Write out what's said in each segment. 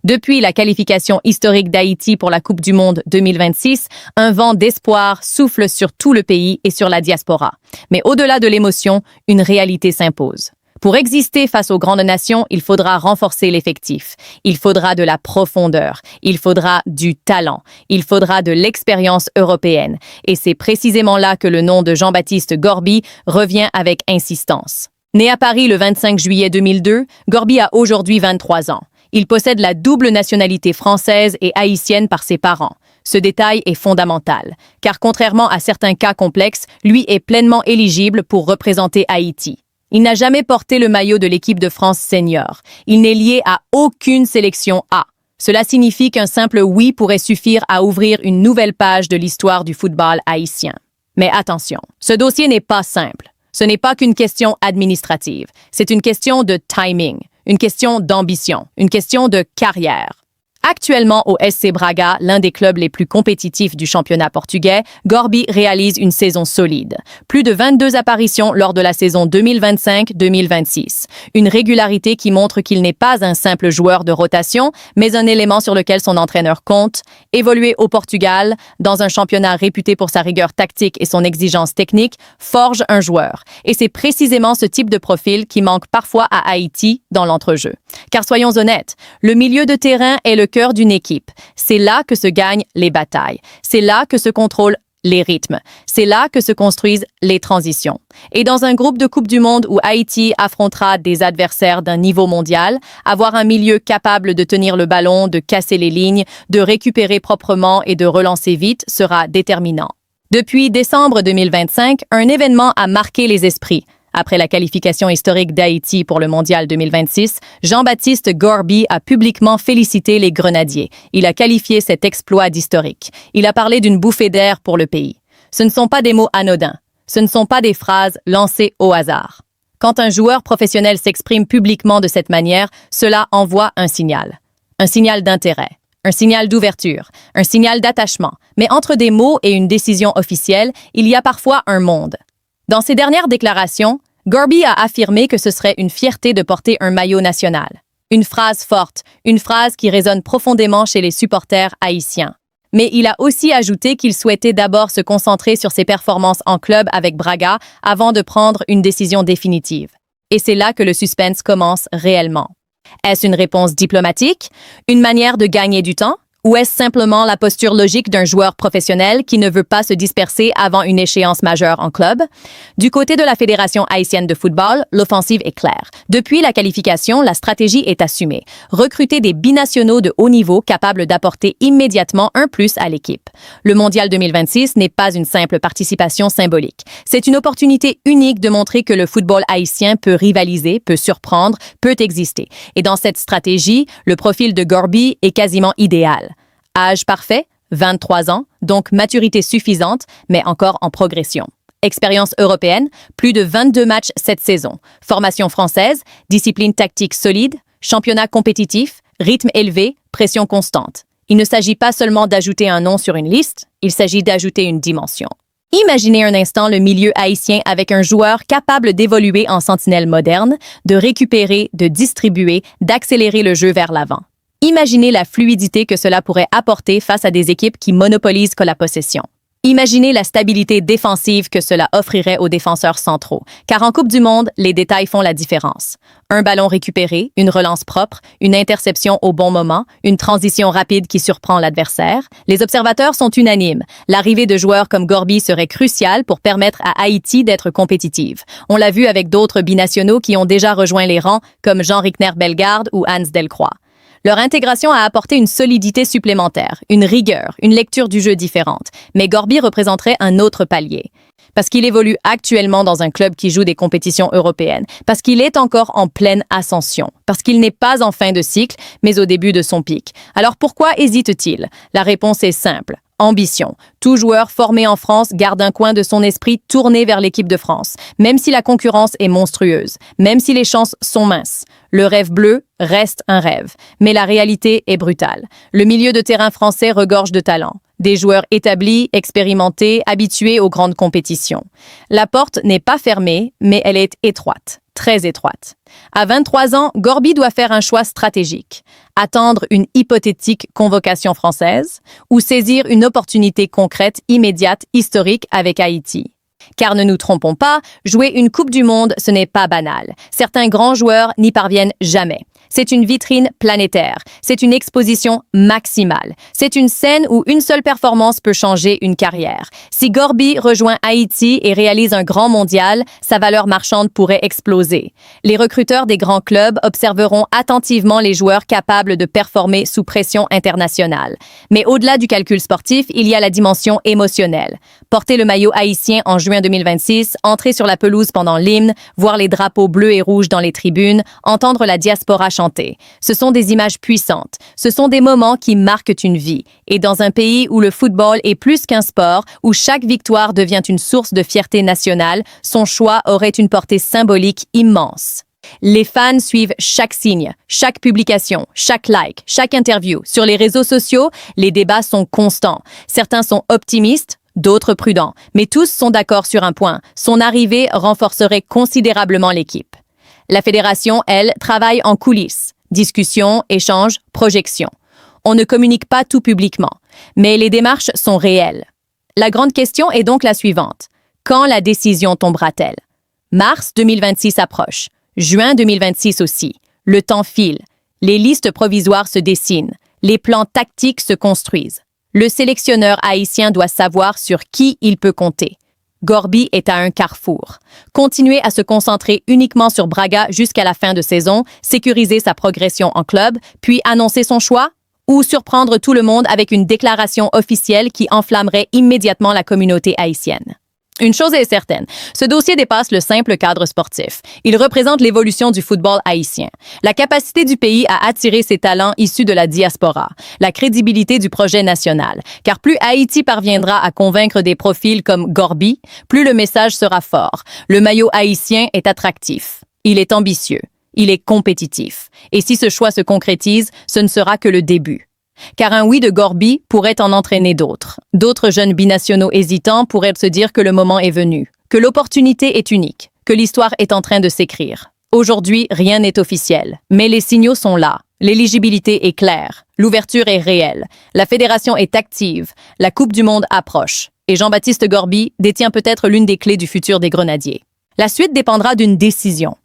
Depuis la qualification historique d'Haïti pour la Coupe du Monde 2026, un vent d'espoir souffle sur tout le pays et sur la diaspora. Mais au-delà de l'émotion, une réalité s'impose. Pour exister face aux grandes nations, il faudra renforcer l'effectif. Il faudra de la profondeur. Il faudra du talent. Il faudra de l'expérience européenne. Et c'est précisément là que le nom de Jean-Baptiste Gorby revient avec insistance. Né à Paris le 25 juillet 2002, Gorby a aujourd'hui 23 ans. Il possède la double nationalité française et haïtienne par ses parents. Ce détail est fondamental, car contrairement à certains cas complexes, lui est pleinement éligible pour représenter Haïti. Il n'a jamais porté le maillot de l'équipe de France senior. Il n'est lié à aucune sélection A. Cela signifie qu'un simple oui pourrait suffire à ouvrir une nouvelle page de l'histoire du football haïtien. Mais attention, ce dossier n'est pas simple. Ce n'est pas qu'une question administrative. C'est une question de timing, une question d'ambition, une question de carrière. Actuellement au SC Braga, l'un des clubs les plus compétitifs du championnat portugais, Gorby réalise une saison solide. Plus de 22 apparitions lors de la saison 2025-2026. Une régularité qui montre qu'il n'est pas un simple joueur de rotation, mais un élément sur lequel son entraîneur compte. Évoluer au Portugal, dans un championnat réputé pour sa rigueur tactique et son exigence technique, forge un joueur. Et c'est précisément ce type de profil qui manque parfois à Haïti dans l'entrejeu. Car soyons honnêtes, le milieu de terrain est le cœur d'une équipe. C'est là que se gagnent les batailles. C'est là que se contrôlent les rythmes. C'est là que se construisent les transitions. Et dans un groupe de Coupe du Monde où Haïti affrontera des adversaires d'un niveau mondial, avoir un milieu capable de tenir le ballon, de casser les lignes, de récupérer proprement et de relancer vite sera déterminant. Depuis décembre 2025, un événement a marqué les esprits. Après la qualification historique d'Haïti pour le Mondial 2026, Jean-Baptiste Gorby a publiquement félicité les Grenadiers. Il a qualifié cet exploit d'historique. Il a parlé d'une bouffée d'air pour le pays. Ce ne sont pas des mots anodins. Ce ne sont pas des phrases lancées au hasard. Quand un joueur professionnel s'exprime publiquement de cette manière, cela envoie un signal. Un signal d'intérêt. Un signal d'ouverture, un signal d'attachement. Mais entre des mots et une décision officielle, il y a parfois un monde. Dans ses dernières déclarations, Gorby a affirmé que ce serait une fierté de porter un maillot national. Une phrase forte, une phrase qui résonne profondément chez les supporters haïtiens. Mais il a aussi ajouté qu'il souhaitait d'abord se concentrer sur ses performances en club avec Braga avant de prendre une décision définitive. Et c'est là que le suspense commence réellement. Est-ce une réponse diplomatique? Une manière de gagner du temps? Ou est-ce simplement la posture logique d'un joueur professionnel qui ne veut pas se disperser avant une échéance majeure en club? Du côté de la Fédération haïtienne de football, l'offensive est claire. Depuis la qualification, la stratégie est assumée. Recruter des binationaux de haut niveau capables d'apporter immédiatement un plus à l'équipe. Le Mondial 2026 n'est pas une simple participation symbolique. C'est une opportunité unique de montrer que le football haïtien peut rivaliser, peut surprendre, peut exister. Et dans cette stratégie, le profil de Gorby est quasiment idéal. Âge parfait, 23 ans, donc maturité suffisante, mais encore en progression. Expérience européenne, plus de 22 matchs cette saison. Formation française, discipline tactique solide, championnat compétitif, rythme élevé, pression constante. Il ne s'agit pas seulement d'ajouter un nom sur une liste, il s'agit d'ajouter une dimension. Imaginez un instant le milieu haïtien avec un joueur capable d'évoluer en sentinelle moderne, de récupérer, de distribuer, d'accélérer le jeu vers l'avant. Imaginez la fluidité que cela pourrait apporter face à des équipes qui monopolisent que la possession. Imaginez la stabilité défensive que cela offrirait aux défenseurs centraux, car en Coupe du Monde, les détails font la différence. Un ballon récupéré, une relance propre, une interception au bon moment, une transition rapide qui surprend l'adversaire. Les observateurs sont unanimes. L'arrivée de joueurs comme Gorby serait cruciale pour permettre à Haïti d'être compétitive. On l'a vu avec d'autres binationaux qui ont déjà rejoint les rangs, comme Jean-Rickner Bellegarde ou Hans Delcroix. Leur intégration a apporté une solidité supplémentaire, une rigueur, une lecture du jeu différente. Mais Gorby représenterait un autre palier. Parce qu'il évolue actuellement dans un club qui joue des compétitions européennes, parce qu'il est encore en pleine ascension, parce qu'il n'est pas en fin de cycle, mais au début de son pic. Alors pourquoi hésite-t-il? La réponse est simple. Ambition. Tout joueur formé en France garde un coin de son esprit tourné vers l'équipe de France, même si la concurrence est monstrueuse, même si les chances sont minces. Le rêve bleu reste un rêve, mais la réalité est brutale. Le milieu de terrain français regorge de talent. Des joueurs établis, expérimentés, habitués aux grandes compétitions. La porte n'est pas fermée, mais elle est étroite, très étroite. À 23 ans, Gorby doit faire un choix stratégique. Attendre une hypothétique convocation française ou saisir une opportunité concrète, immédiate, historique avec Haïti. Car ne nous trompons pas, jouer une Coupe du Monde, ce n'est pas banal. Certains grands joueurs n'y parviennent jamais. C'est une vitrine planétaire. C'est une exposition maximale. C'est une scène où une seule performance peut changer une carrière. Si Gorby rejoint Haïti et réalise un grand mondial, sa valeur marchande pourrait exploser. Les recruteurs des grands clubs observeront attentivement les joueurs capables de performer sous pression internationale. Mais au-delà du calcul sportif, il y a la dimension émotionnelle. Porter le maillot haïtien en juin 2026, entrer sur la pelouse pendant l'hymne, voir les drapeaux bleus et rouges dans les tribunes, entendre la diaspora chanter. Ce sont des images puissantes. Ce sont des moments qui marquent une vie. Et dans un pays où le football est plus qu'un sport, où chaque victoire devient une source de fierté nationale, son choix aurait une portée symbolique immense. Les fans suivent chaque signe, chaque publication, chaque like, chaque interview. Sur les réseaux sociaux, les débats sont constants. Certains sont optimistes, d'autres prudents. Mais tous sont d'accord sur un point. Son arrivée renforcerait considérablement l'équipe. La fédération, elle, travaille en coulisses. Discussions, échanges, projections. On ne communique pas tout publiquement, mais les démarches sont réelles. La grande question est donc la suivante. Quand la décision tombera-t-elle? Mars 2026 approche. Juin 2026 aussi. Le temps file. Les listes provisoires se dessinent. Les plans tactiques se construisent. Le sélectionneur haïtien doit savoir sur qui il peut compter. Gorby est à un carrefour. Continuer à se concentrer uniquement sur Braga jusqu'à la fin de saison, sécuriser sa progression en club, puis annoncer son choix? Ou surprendre tout le monde avec une déclaration officielle qui enflammerait immédiatement la communauté haïtienne? Une chose est certaine, ce dossier dépasse le simple cadre sportif. Il représente l'évolution du football haïtien, la capacité du pays à attirer ses talents issus de la diaspora, la crédibilité du projet national. Car plus Haïti parviendra à convaincre des profils comme Gorby, plus le message sera fort. Le maillot haïtien est attractif, il est ambitieux, il est compétitif. Et si ce choix se concrétise, ce ne sera que le début. Car un oui de Gorby pourrait en entraîner d'autres. D'autres jeunes binationaux hésitants pourraient se dire que le moment est venu, que l'opportunité est unique, que l'histoire est en train de s'écrire. Aujourd'hui, rien n'est officiel, mais les signaux sont là. L'éligibilité est claire, l'ouverture est réelle, la fédération est active, la Coupe du Monde approche, et Jean-Baptiste Gorby détient peut-être l'une des clés du futur des Grenadiers. La suite dépendra d'une décision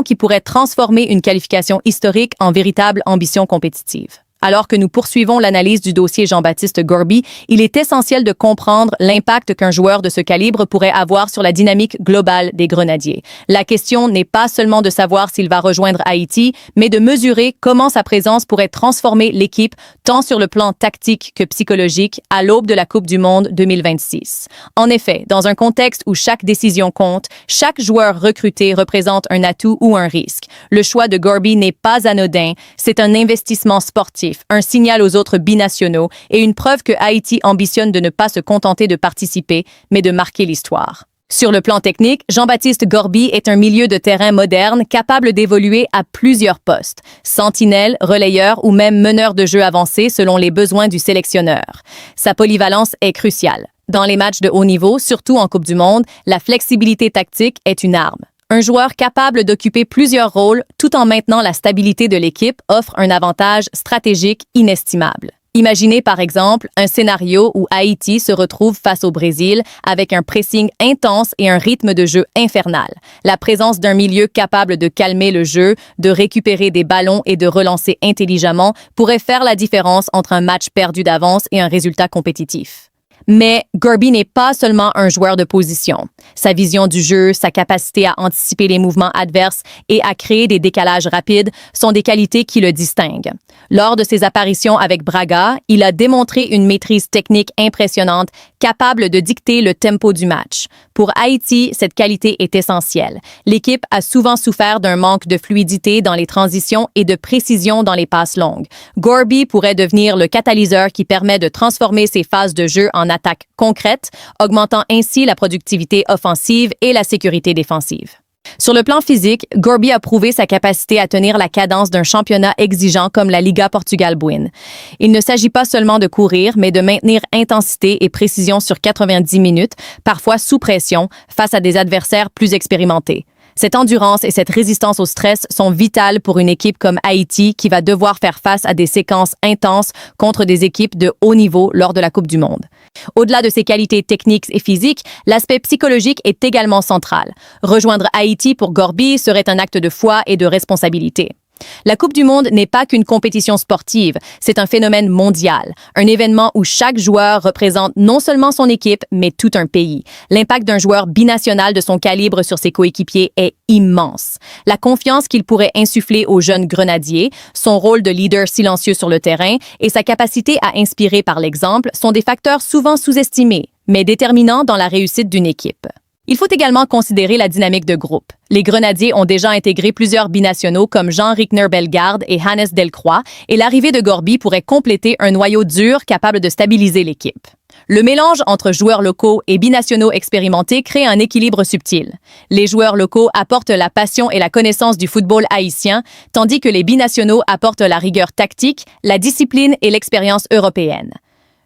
qui pourrait transformer une qualification historique en véritable ambition compétitive. Alors que nous poursuivons l'analyse du dossier Jean-Baptiste Gorby, il est essentiel de comprendre l'impact qu'un joueur de ce calibre pourrait avoir sur la dynamique globale des Grenadiers. La question n'est pas seulement de savoir s'il va rejoindre Haïti, mais de mesurer comment sa présence pourrait transformer l'équipe, tant sur le plan tactique que psychologique, à l'aube de la Coupe du Monde 2026. En effet, dans un contexte où chaque décision compte, chaque joueur recruté représente un atout ou un risque. Le choix de Gorby n'est pas anodin, c'est un investissement sportif, un signal aux autres binationaux et une preuve que Haïti ambitionne de ne pas se contenter de participer, mais de marquer l'histoire. Sur le plan technique, Jean-Baptiste Gorby est un milieu de terrain moderne capable d'évoluer à plusieurs postes, sentinelle, relayeur ou même meneur de jeu avancé selon les besoins du sélectionneur. Sa polyvalence est cruciale. Dans les matchs de haut niveau, surtout en Coupe du Monde, la flexibilité tactique est une arme. Un joueur capable d'occuper plusieurs rôles tout en maintenant la stabilité de l'équipe offre un avantage stratégique inestimable. Imaginez par exemple un scénario où Haïti se retrouve face au Brésil avec un pressing intense et un rythme de jeu infernal. La présence d'un milieu capable de calmer le jeu, de récupérer des ballons et de relancer intelligemment pourrait faire la différence entre un match perdu d'avance et un résultat compétitif. Mais Gorby n'est pas seulement un joueur de position. Sa vision du jeu, sa capacité à anticiper les mouvements adverses et à créer des décalages rapides sont des qualités qui le distinguent. Lors de ses apparitions avec Braga, il a démontré une maîtrise technique impressionnante, capable de dicter le tempo du match. Pour Haïti, cette qualité est essentielle. L'équipe a souvent souffert d'un manque de fluidité dans les transitions et de précision dans les passes longues. Gorby pourrait devenir le catalyseur qui permet de transformer ces phases de jeu en attaque concrète, augmentant ainsi la productivité offensive et la sécurité défensive. Sur le plan physique, Gorby a prouvé sa capacité à tenir la cadence d'un championnat exigeant comme la Liga Portugal Buin. Il ne s'agit pas seulement de courir, mais de maintenir intensité et précision sur 90 minutes, parfois sous pression, face à des adversaires plus expérimentés. Cette endurance et cette résistance au stress sont vitales pour une équipe comme Haïti qui va devoir faire face à des séquences intenses contre des équipes de haut niveau lors de la Coupe du Monde. Au-delà de ses qualités techniques et physiques, l'aspect psychologique est également central. Rejoindre Haïti pour Gorby serait un acte de foi et de responsabilité. La Coupe du Monde n'est pas qu'une compétition sportive, c'est un phénomène mondial, un événement où chaque joueur représente non seulement son équipe, mais tout un pays. L'impact d'un joueur binational de son calibre sur ses coéquipiers est immense. La confiance qu'il pourrait insuffler aux jeunes grenadiers, son rôle de leader silencieux sur le terrain et sa capacité à inspirer par l'exemple sont des facteurs souvent sous-estimés, mais déterminants dans la réussite d'une équipe. Il faut également considérer la dynamique de groupe. Les Grenadiers ont déjà intégré plusieurs binationaux comme Jean Rickner Bellegarde et Hannes Delcroix, et l'arrivée de Gorby pourrait compléter un noyau dur capable de stabiliser l'équipe. Le mélange entre joueurs locaux et binationaux expérimentés crée un équilibre subtil. Les joueurs locaux apportent la passion et la connaissance du football haïtien, tandis que les binationaux apportent la rigueur tactique, la discipline et l'expérience européenne.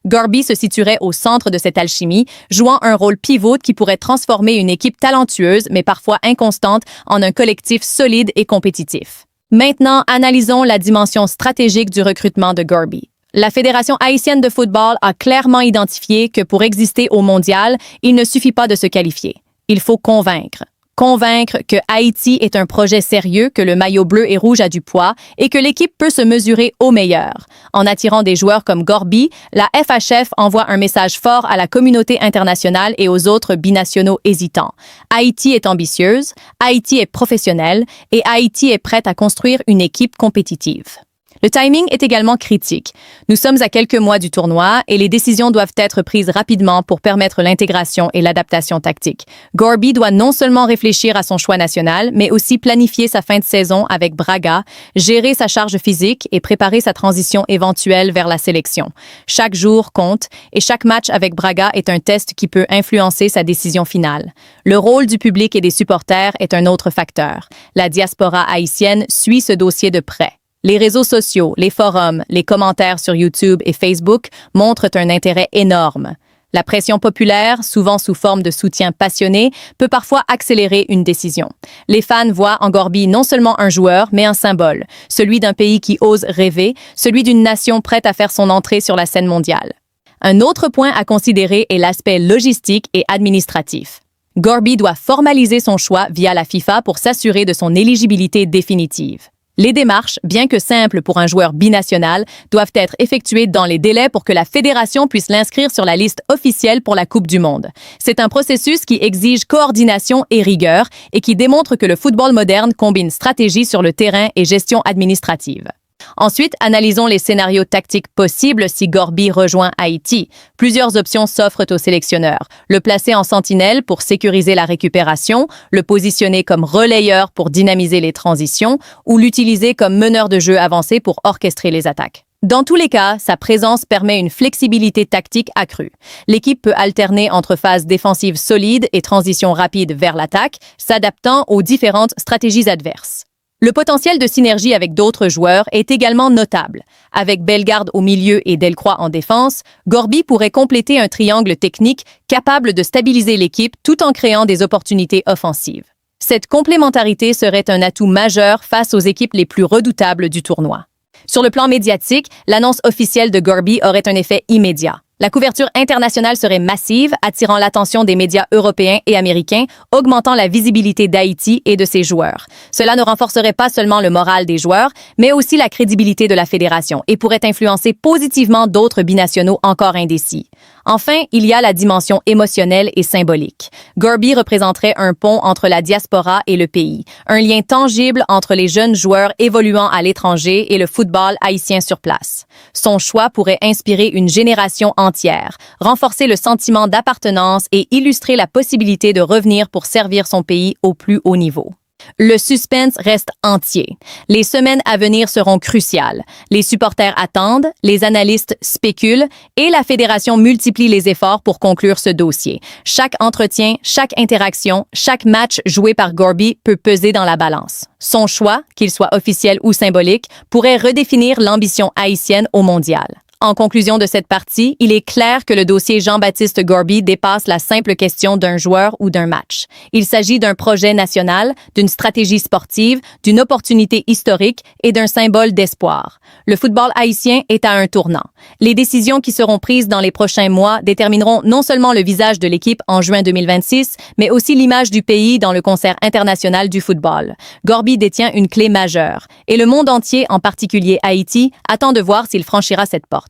Gorby se situerait au centre de cette alchimie, jouant un rôle pivot qui pourrait transformer une équipe talentueuse mais parfois inconstante en un collectif solide et compétitif. Maintenant, analysons la dimension stratégique du recrutement de Gorby. La Fédération haïtienne de football a clairement identifié que pour exister au mondial, il ne suffit pas de se qualifier. Il faut convaincre. Convaincre que Haïti est un projet sérieux, que le maillot bleu et rouge a du poids et que l'équipe peut se mesurer au meilleur. En attirant des joueurs comme Gorby, la FHF envoie un message fort à la communauté internationale et aux autres binationaux hésitants. Haïti est ambitieuse, Haïti est professionnelle et Haïti est prête à construire une équipe compétitive. Le timing est également critique. Nous sommes à quelques mois du tournoi et les décisions doivent être prises rapidement pour permettre l'intégration et l'adaptation tactique. Gorby doit non seulement réfléchir à son choix national, mais aussi planifier sa fin de saison avec Braga, gérer sa charge physique et préparer sa transition éventuelle vers la sélection. Chaque jour compte et chaque match avec Braga est un test qui peut influencer sa décision finale. Le rôle du public et des supporters est un autre facteur. La diaspora haïtienne suit ce dossier de près. Les réseaux sociaux, les forums, les commentaires sur YouTube et Facebook montrent un intérêt énorme. La pression populaire, souvent sous forme de soutien passionné, peut parfois accélérer une décision. Les fans voient en Gorby non seulement un joueur, mais un symbole, celui d'un pays qui ose rêver, celui d'une nation prête à faire son entrée sur la scène mondiale. Un autre point à considérer est l'aspect logistique et administratif. Gorby doit formaliser son choix via la FIFA pour s'assurer de son éligibilité définitive. Les démarches, bien que simples pour un joueur binational, doivent être effectuées dans les délais pour que la fédération puisse l'inscrire sur la liste officielle pour la Coupe du Monde. C'est un processus qui exige coordination et rigueur et qui démontre que le football moderne combine stratégie sur le terrain et gestion administrative. Ensuite, analysons les scénarios tactiques possibles si Gorby rejoint Haïti. Plusieurs options s'offrent aux sélectionneurs. Le placer en sentinelle pour sécuriser la récupération, le positionner comme relayeur pour dynamiser les transitions ou l'utiliser comme meneur de jeu avancé pour orchestrer les attaques. Dans tous les cas, sa présence permet une flexibilité tactique accrue. L'équipe peut alterner entre phases défensives solides et transitions rapides vers l'attaque, s'adaptant aux différentes stratégies adverses. Le potentiel de synergie avec d'autres joueurs est également notable. Avec Bellegarde au milieu et Delcroix en défense, Gorby pourrait compléter un triangle technique capable de stabiliser l'équipe tout en créant des opportunités offensives. Cette complémentarité serait un atout majeur face aux équipes les plus redoutables du tournoi. Sur le plan médiatique, l'annonce officielle de Gorby aurait un effet immédiat. La couverture internationale serait massive, attirant l'attention des médias européens et américains, augmentant la visibilité d'Haïti et de ses joueurs. Cela ne renforcerait pas seulement le moral des joueurs, mais aussi la crédibilité de la fédération et pourrait influencer positivement d'autres binationaux encore indécis. Enfin, il y a la dimension émotionnelle et symbolique. Gorby représenterait un pont entre la diaspora et le pays, un lien tangible entre les jeunes joueurs évoluant à l'étranger et le football haïtien sur place. Son choix pourrait inspirer une génération entière, renforcer le sentiment d'appartenance et illustrer la possibilité de revenir pour servir son pays au plus haut niveau. Le suspense reste entier. Les semaines à venir seront cruciales. Les supporters attendent, les analystes spéculent et la fédération multiplie les efforts pour conclure ce dossier. Chaque entretien, chaque interaction, chaque match joué par Gorby peut peser dans la balance. Son choix, qu'il soit officiel ou symbolique, pourrait redéfinir l'ambition haïtienne au mondial. En conclusion de cette partie, il est clair que le dossier Jean-Baptiste Gorby dépasse la simple question d'un joueur ou d'un match. Il s'agit d'un projet national, d'une stratégie sportive, d'une opportunité historique et d'un symbole d'espoir. Le football haïtien est à un tournant. Les décisions qui seront prises dans les prochains mois détermineront non seulement le visage de l'équipe en juin 2026, mais aussi l'image du pays dans le concert international du football. Gorby détient une clé majeure et le monde entier, en particulier Haïti, attend de voir s'il franchira cette porte.